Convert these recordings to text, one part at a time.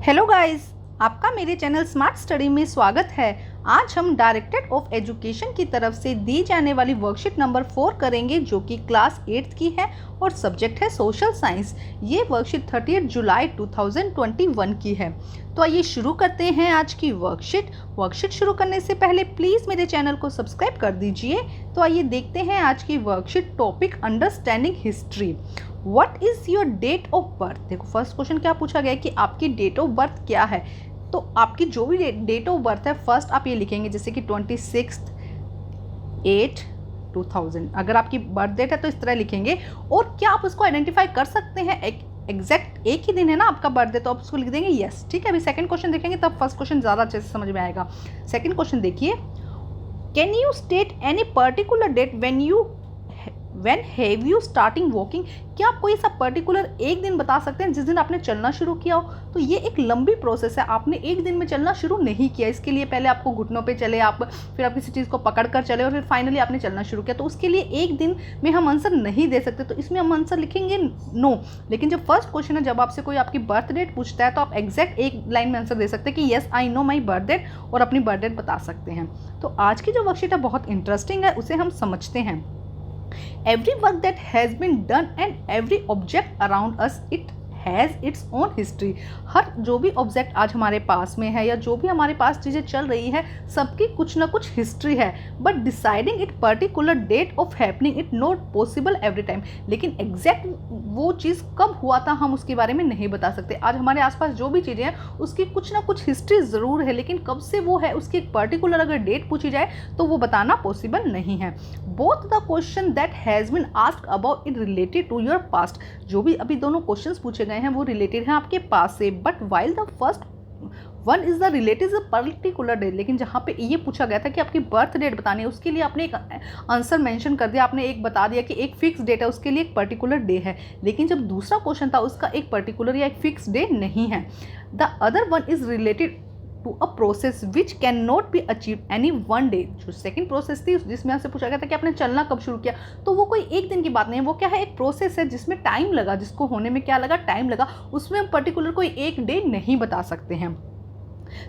Hello guys, आपका मेरे channel smart study में स्वागत है। आज हम डायरेक्टरेट ऑफ एजुकेशन की तरफ से दी जाने वाली वर्कशीट नंबर 4 करेंगे, जो कि क्लास 8th की है और सब्जेक्ट है सोशल साइंस। ये वर्कशीट 30 जुलाई 2021 की है। तो आइए शुरू करते हैं आज की वर्कशीट शुरू करने से पहले प्लीज़ मेरे चैनल को सब्सक्राइब कर दीजिए। तो आइए देखते हैं आज की worksheet. Topic understanding history. What is your date of birth. देखो फर्स्ट क्वेश्चन क्या पूछा गया है कि आपकी डेट ऑफ बर्थ क्या है। तो आपकी जो भी डेट ऑफ बर्थ है फर्स्ट आप ये लिखेंगे, जैसे कि 26/8/2000। अगर आपकी बर्थ डेट है तो इस तरह लिखेंगे। और क्या आप उसको आइडेंटिफाई कर सकते हैं? एग्जैक्ट एक ही दिन है ना आपका बर्थडे, तो आप उसको लिख देंगे यस। ठीक है, अभी सेकंड क्वेश्चन देखेंगे तब फर्स्ट क्वेश्चन ज़्यादा अच्छे से समझ में आएगा। सेकंड क्वेश्चन देखिए, can you state any particular date when have you starting walking। क्या आप कोई सा पर्टिकुलर एक दिन बता सकते हैं जिस दिन आपने चलना शुरू किया हो? तो ये एक लंबी प्रोसेस है, आपने एक दिन में चलना शुरू नहीं किया। इसके लिए पहले आपको घुटनों पे चले आप, फिर आप किसी चीज़ को पकड़ कर चले और फिर फाइनली आपने चलना शुरू किया। तो उसके लिए एक दिन में हम आंसर नहीं दे सकते, तो इसमें हम आंसर लिखेंगे नो। लेकिन जब फर्स्ट क्वेश्चन है, जब आपसे कोई आपकी बर्थ डेट पूछता है तो आप एग्जैक्ट एक लाइन में आंसर दे सकते हैं कि yes I know my birth date, और अपनी बर्थ डेट बता सकते हैं। तो आज की जो वर्कशीट है बहुत इंटरेस्टिंग है, उसे हम समझते हैं। Every work that has been done and every object around us, it has its own history। हर जो भी ऑब्जेक्ट आज हमारे पास में है या जो भी हमारे पास चीज़ें चल रही है, सबकी कुछ ना कुछ हिस्ट्री है। But deciding it particular date of happening it not possible every time. लेकिन एग्जैक्ट वो चीज़ कब हुआ था हम उसके बारे में नहीं बता सकते। आज हमारे आसपास जो भी चीज़ें हैं उसकी कुछ ना कुछ हिस्ट्री ज़रूर है, लेकिन कब से वो है उसकी एक पर्टिकुलर अगर डेट पूछी जाए तो वो बताना पॉसिबल नहीं है। Both the question that has been asked about it related to your past. जो भी अभी दोनों क्वेश्चंस पूछे गए हैं वो रिलेटेड हैं आपके पास से। But while the first one is the related a particular date. लेकिन जहाँ पे ये पूछा गया था कि आपकी बर्थ डेट बतानी है, उसके लिए आपने एक आंसर मेंशन कर दिया, आपने एक बता दिया कि एक फिक्स डेट है, उसके लिए एक पर्टिकुलर डे है। लेकिन जब दूसरा क्वेश्चन था उसका एक पर्टिकुलर या एक फिक्स डे नहीं है। The other one is related to a process which can not be achieve any one day. जो सेकंड प्रोसेस थी जिसमें आपसे पूछा गया था कि आपने चलना कब शुरू किया, तो वो कोई एक दिन की बात नहीं है, वो क्या है, एक प्रोसेस है जिसमें टाइम लगा, जिसको होने में क्या लगा, टाइम लगा। उसमें हम पर्टिकुलर कोई एक डे नहीं बता सकते हैं।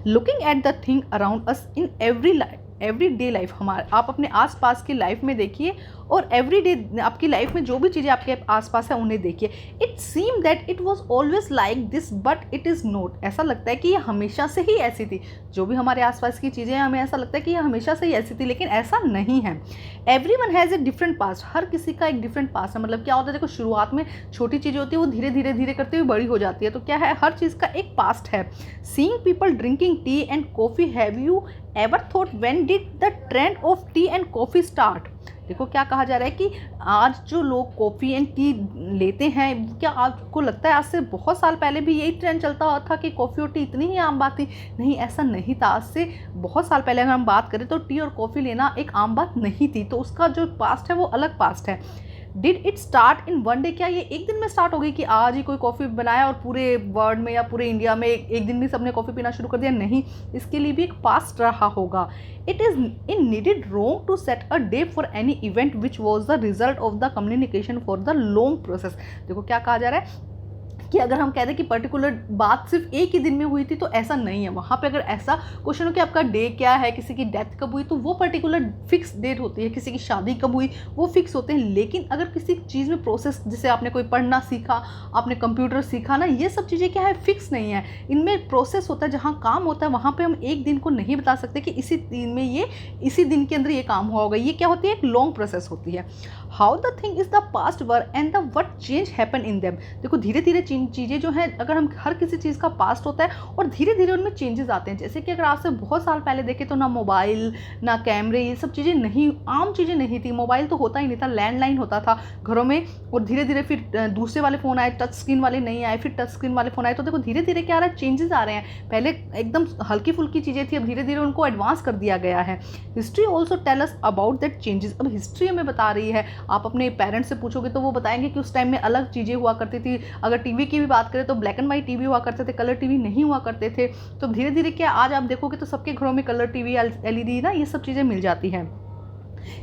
Looking at the thing around us in every day life. हमारे आप अपने आसपास की लाइफ में देखिए और एवरी डे आपकी लाइफ में जो भी चीज़ें आपके आसपास है उन्हें देखिए। It seem that it was always like this but it is not. ऐसा लगता है कि ये हमेशा से ही ऐसी थी। जो भी हमारे आसपास की चीज़ें हैं हमें ऐसा लगता है कि ये हमेशा से ही ऐसी थी, लेकिन ऐसा नहीं है। Everyone has a different past. हर किसी का एक डिफरेंट पास्ट है। मतलब क्या होता है, देखो शुरुआत में छोटी चीज़ें होती है, वो धीरे धीरे धीरे करते हुए बड़ी हो जाती है। तो क्या है, हर चीज़ का एक पास्ट है। Seeing people drinking tea and coffee, have you ever thought when did the trend of T and coffee start. देखो क्या कहा जा रहा है कि आज जो लोग कॉफ़ी एंड टी लेते हैं, क्या आपको लगता है आज से बहुत साल पहले भी यही ट्रेंड चलता हुआ था कि कॉफ़ी और टी इतनी ही आम बात थी? नहीं, ऐसा नहीं था। आज से बहुत साल पहले अगर हम बात करें तो टी और कॉफ़ी लेना एक आम बात नहीं थी। तो उसका जो पास्ट है वो अलग पास्ट है। Did it start in one day. क्या ये एक दिन में स्टार्ट हो गई कि आज ही कोई कॉफ़ी बनाया और पूरे वर्ल्ड में या पूरे इंडिया में एक दिन में सबने कॉफ़ी पीना शुरू कर दिया? नहीं, इसके लिए भी एक पास्ट रहा होगा। It is indeed wrong to set a day for any event which was the result of the communication for the long process. देखो क्या कहा जा रहा है कि अगर हम कह दें कि पर्टिकुलर बात सिर्फ एक ही दिन में हुई थी तो ऐसा नहीं है। वहाँ पे अगर ऐसा क्वेश्चन हो कि आपका डे क्या है, किसी की डेथ कब हुई, तो वो पर्टिकुलर फिक्स डेट होती है। किसी की शादी कब हुई वो फिक्स होते हैं। लेकिन अगर किसी चीज़ में प्रोसेस, जैसे आपने कोई पढ़ना सीखा, आपने कंप्यूटर सीखा ना, ये सब चीज़ें क्या है, फिक्स नहीं है। इनमें प्रोसेस होता है, जहाँ काम होता है वहाँ पर हम एक दिन को नहीं बता सकते कि इसी दिन में ये, इसी दिन के अंदर ये काम हुआ होगा। ये क्या होती है, एक लॉन्ग प्रोसेस होती है। How the thing is the past were and the what change happen in them. देखो धीरे धीरे चीज़ें जो हैं, अगर हम हर किसी चीज़ का पास्ट होता है और धीरे धीरे उनमें चेंजेस आते हैं। जैसे कि अगर आज से बहुत साल पहले देखें तो ना मोबाइल ना कैमरे, ये सब चीज़ें नहीं, आम चीज़ें नहीं थी। मोबाइल तो होता ही नहीं था, लैंडलाइन होता था घरों में। और धीरे धीरे फिर दूसरे वाले फ़ोन आए, टच स्क्रीन वाले नहीं आए, फिर टच स्क्रीन वाले फ़ोन आए। तो देखो धीरे धीरे क्या आ रहा है, चेंजेस आ रहे हैं। पहले एकदम हल्की फुल्की चीज़ें थी, अब धीरे धीरे उनको एडवांस कर दिया गया है। History also tell us about that changes. अब हिस्ट्री हमें बता रही है। आप अपने पेरेंट्स से पूछोगे तो वो बताएंगे कि उस टाइम में अलग चीज़ें हुआ करती थी। अगर टीवी की भी बात करें तो ब्लैक एंड वाइट टीवी हुआ करते थे, कलर टीवी नहीं हुआ करते थे। तो धीरे धीरे क्या आज आप देखोगे तो सबके घरों में कलर टीवी, एलईडी ना, ये सब चीज़ें मिल जाती हैं।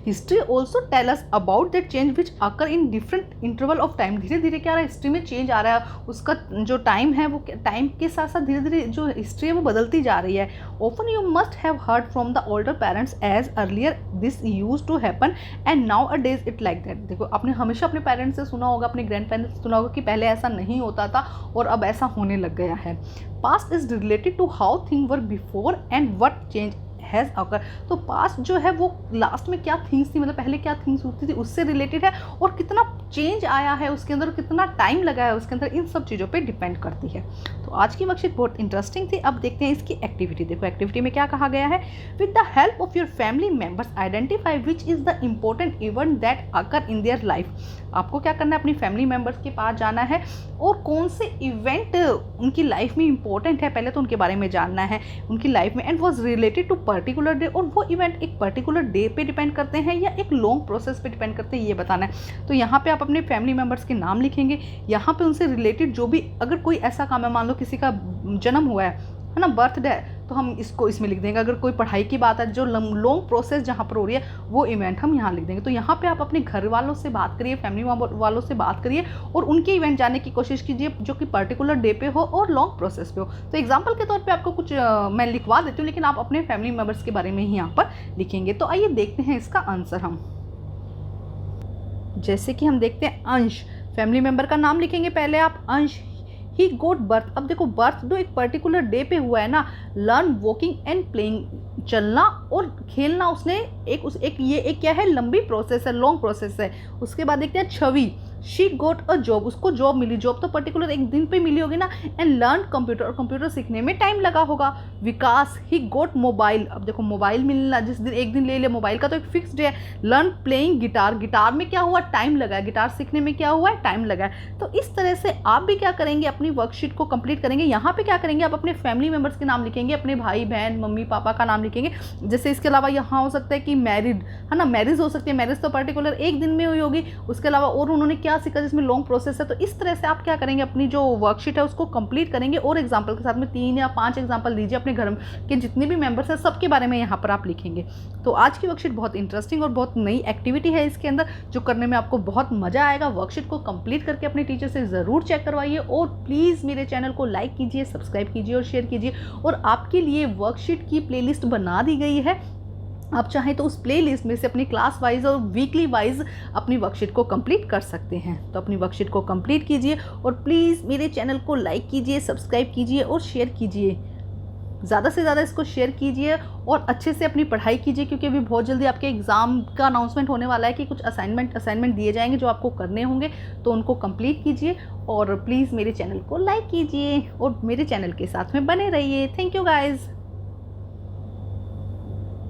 History also tell us about that change which occur in different interval of time. धीरे धीरे क्या रहा है, हिस्ट्री में चेंज आ रहा है, उसका जो टाइम है वो टाइम के साथ साथ धीरे धीरे जो हिस्ट्री है वो बदलती जा रही है। Often you must have heard from the older parents as earlier this used to happen and nowadays it like that. देखो आपने हमेशा अपने पेरेंट्स से सुना होगा, अपने ग्रैंड पेरेंट्स से सुना होगा कि पहले ऐसा नहीं होता था और अब ऐसा होने लग गया है। Past is related to how thing were before and what change has occur. तो पास्ट जो है वो लास्ट में क्या थिंग्स थी, मतलब पहले क्या थिंग्स होती थी उससे रिलेटेड है, और कितना चेंज आया है उसके अंदर, कितना टाइम लगा है उसके अंदर, इन सब चीज़ों पे डिपेंड करती है। तो आज की वर्कशीट बहुत इंटरेस्टिंग थी। अब देखते हैं इसकी एक्टिविटी। देखो एक्टिविटी में क्या कहा गया है, with the help of your family members identify which is the important event that occur in their life. आपको क्या करना है, अपनी फैमिली मेम्बर्स के पास जाना है और कौन से इवेंट उनकी लाइफ में इंपॉर्टेंट है पहले तो उनके बारे में जानना है उनकी लाइफ में, and was related to particular day, और वो इवेंट एक पर्टिकुलर डे पे डिपेंड करते हैं या एक लॉन्ग प्रोसेस पे डिपेंड करते हैं, ये बताना है। तो यहाँ पे आप अपने फैमिली मेम्बर्स के नाम लिखेंगे, यहाँ पे उनसे रिलेटेड जो भी, अगर कोई ऐसा काम है, मान लो किसी का जन्म हुआ है ना, बर्थडे है, तो हम इसको इसमें लिख देंगे। अगर कोई पढ़ाई की बात है, जो लॉन्ग प्रोसेस जहाँ पर हो रही है वो इवेंट हम यहाँ लिख देंगे। तो यहाँ पे आप अपने घर वालों से बात करिए, फैमिली वालों से बात करिए और उनके इवेंट जानने की कोशिश कीजिए जो कि पर्टिकुलर डे पे हो और लॉन्ग प्रोसेस पे हो। तो एग्जाम्पल के तौर पे आपको कुछ मैं लिखवा देती हूँ, लेकिन आप अपने फैमिली मेम्बर्स के बारे में ही यहाँ पर लिखेंगे। तो आइए देखते हैं इसका आंसर हम। जैसे कि हम देखते हैं अंश, फैमिली मेम्बर का नाम लिखेंगे पहले आप, अंश। ही गोट बर्थ, अब देखो बर्थ जो एक पर्टिकुलर डे पे हुआ है ना, लर्न वॉकिंग एंड प्लेइंग, चलना और खेलना उसने एक क्या है, लंबी प्रोसेस है, लॉन्ग प्रोसेस है। उसके बाद देखते हैं छवि, शी गोट अ जॉब, उसको जॉब मिली, जॉब तो पर्टिकुलर एक दिन पे मिली होगी ना, एंड लर्न कंप्यूटर, और कंप्यूटर सीखने में टाइम लगा होगा। विकास, ही गोट मोबाइल, अब देखो मोबाइल मिलना, जिस दिन एक दिन ले ले मोबाइल का तो एक फिक्स डे है। लर्न प्लेइंग गिटार, गिटार में क्या हुआ, टाइम लगा है, गिटार सीखने में क्या हुआ है, टाइम लगा है। तो इस तरह से आप भी क्या करेंगे, अपनी वर्कशीट को कंप्लीट करेंगे। यहाँ पे क्या करेंगे, आप अपने फैमिली मेम्बर्स के नाम लिखेंगे, अपने भाई बहन मम्मी पापा का नाम लिखेंगे। जैसे इसके अलावा यहाँ हो सकता है कि मैरिड है ना, मैरिज हो सकती है, मैरिज तो पर्टिकुलर एक दिन में हुई होगी। उसके अलावा और उन्होंने क्या सीखा जिसमें लॉन्ग प्रोसेस है। तो इस तरह से आप क्या करेंगे, अपनी जो वर्कशीट है उसको कंप्लीट करेंगे और एग्जांपल के साथ में 3 या 5 एग्जांपल दीजिए, अपने घर के जितने भी मेंबर्स हैं सबके बारे में यहाँ पर आप लिखेंगे। तो आज की वर्कशीट बहुत इंटरेस्टिंग और बहुत नई एक्टिविटी है इसके अंदर, जो करने में आपको बहुत मजा आएगा। वर्कशीट को कंप्लीट करके अपने टीचर से ज़रूर चेक करवाइए और प्लीज़ मेरे चैनल को लाइक कीजिए, सब्सक्राइब कीजिए और शेयर कीजिए। और आपके लिए वर्कशीट की प्लेलिस्ट बना दी गई है, आप चाहें तो उस प्लेलिस्ट में से अपनी क्लास वाइज और वीकली वाइज अपनी वर्कशीट को कंप्लीट कर सकते हैं। तो अपनी वर्कशीट को कंप्लीट कीजिए और प्लीज़ मेरे चैनल को लाइक कीजिए, सब्सक्राइब कीजिए और शेयर कीजिए। ज़्यादा से ज़्यादा इसको शेयर कीजिए और अच्छे से अपनी पढ़ाई कीजिए, क्योंकि अभी बहुत जल्दी आपके एग्ज़ाम का अनाउंसमेंट होने वाला है कि कुछ असाइनमेंट दिए जाएंगे जो आपको करने होंगे, तो उनको कंप्लीट कीजिए। और प्लीज़ मेरे चैनल को लाइक कीजिए और मेरे चैनल के साथ में बने रहिए। Thank you guys.